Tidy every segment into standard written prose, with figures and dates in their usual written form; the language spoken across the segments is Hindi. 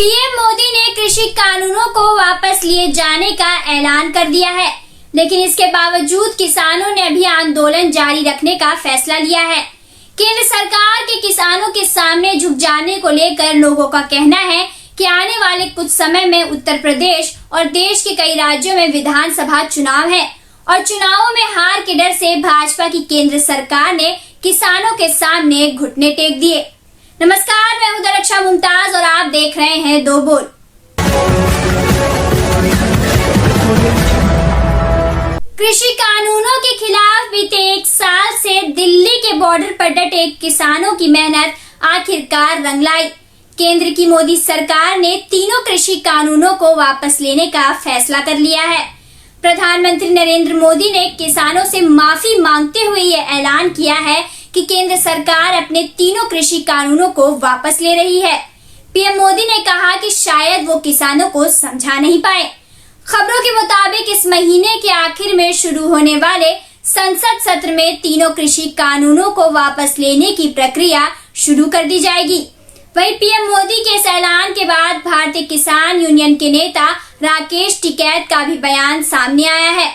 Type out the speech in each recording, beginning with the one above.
पीएम मोदी ने कृषि कानूनों को वापस लिए जाने का ऐलान कर दिया है, लेकिन इसके बावजूद किसानों ने अभी आंदोलन जारी रखने का फैसला लिया है। केंद्र सरकार के किसानों के सामने झुक जाने को लेकर लोगों का कहना है कि आने वाले कुछ समय में उत्तर प्रदेश और देश के कई राज्यों में विधानसभा चुनाव है और चुनावों में हार के डर से भाजपा की केंद्र सरकार ने किसानों के सामने घुटने टेक दिए। नमस्कार, मैं हूं दरक्षा मुमताज और आप देख रहे हैं दो बोल। कृषि कानूनों के खिलाफ बीते एक साल से दिल्ली के बॉर्डर पर डटे किसानों की मेहनत आखिरकार रंग लाई। केंद्र की मोदी सरकार ने तीनों कृषि कानूनों को वापस लेने का फैसला कर लिया है। प्रधानमंत्री नरेंद्र मोदी ने किसानों से माफी मांगते हुए ये ऐलान किया है कि केंद्र सरकार अपने तीनों कृषि कानूनों को वापस ले रही है। पीएम मोदी ने कहा कि शायद वो किसानों को समझा नहीं पाए। खबरों के मुताबिक इस महीने के आखिर में शुरू होने वाले संसद सत्र में तीनों कृषि कानूनों को वापस लेने की प्रक्रिया शुरू कर दी जाएगी। वहीं पीएम मोदी के इस ऐलान के बाद भारतीय किसान यूनियन के नेता राकेश टिकैत का भी बयान सामने आया है।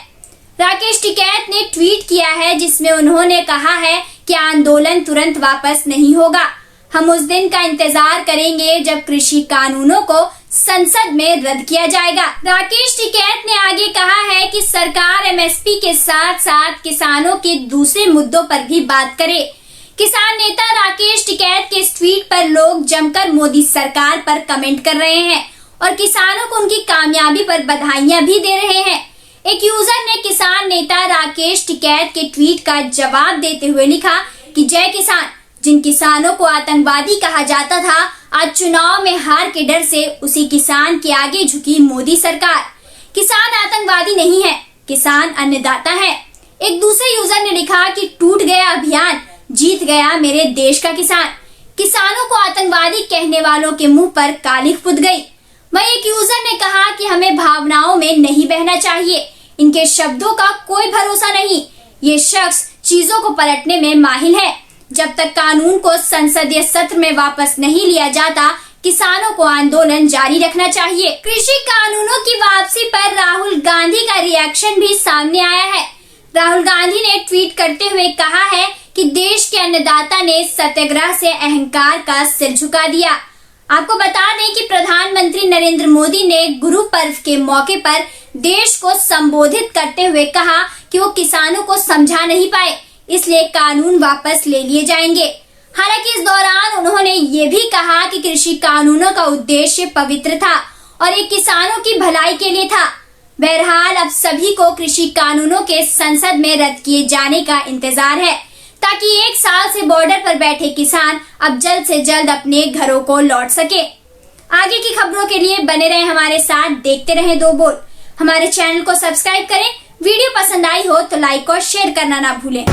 राकेश टिकैत ने ट्वीट किया है जिसमें उन्होंने कहा है कि आंदोलन तुरंत वापस नहीं होगा। हम उस दिन का इंतजार करेंगे जब कृषि कानूनों को संसद में रद्द किया जाएगा। राकेश टिकैत ने आगे कहा है कि सरकार एमएसपी के साथ साथ किसानों के दूसरे मुद्दों पर भी बात करे। किसान नेता राकेश टिकैत के इस ट्वीट पर लोग जमकर मोदी सरकार पर कमेंट कर रहे हैं और किसानों को उनकी कामयाबी पर बधाइयां भी दे रहे हैं। एक यूजर ने किसान नेता राकेश टिकैत के ट्वीट का जवाब देते हुए लिखा कि जय किसान। जिन किसानों को आतंकवादी कहा जाता था, आज चुनाव में हार के डर से उसी किसान के आगे झुकी मोदी सरकार। किसान आतंकवादी नहीं है, किसान अन्नदाता है। एक दूसरे यूजर ने लिखा कि टूट गया अभियान, जीत गया मेरे देश का किसान। किसानों को आतंकवादी कहने वालों के मुंह पर कालिख पुत गई। वहीं एक यूजर ने कहा कि हमें भावनाओं में नहीं बहना चाहिए, इनके शब्दों का कोई भरोसा नहीं। ये शख्स चीजों को पलटने में माहिर है। जब तक कानून को संसदीय सत्र में वापस नहीं लिया जाता, किसानों को आंदोलन जारी रखना चाहिए। कृषि कानूनों की वापसी पर राहुल गांधी का रिएक्शन भी सामने आया है। राहुल गांधी ने ट्वीट करते हुए कहा है कि देश के अन्नदाता ने सत्याग्रह से अहंकार का सिर झुका दिया। आपको बता दें कि प्रधानमंत्री नरेंद्र मोदी ने गुरु पर्व के मौके पर देश को संबोधित करते हुए कहा कि वो किसानों को समझा नहीं पाए, इसलिए कानून वापस ले लिए जाएंगे। हालांकि इस दौरान उन्होंने ये भी कहा कि कृषि कानूनों का उद्देश्य पवित्र था और ये किसानों की भलाई के लिए था। बहरहाल अब सभी को कृषि कानूनों के संसद में रद्द किए जाने का इंतजार है, ताकि एक साल से बॉर्डर पर बैठे किसान अब जल्द से जल्द अपने घरों को लौट सके। आगे की खबरों के लिए बने रहें हमारे साथ, देखते रहें दो बोल। हमारे चैनल को सब्सक्राइब करें। वीडियो पसंद आई हो तो लाइक और शेयर करना ना भूलें।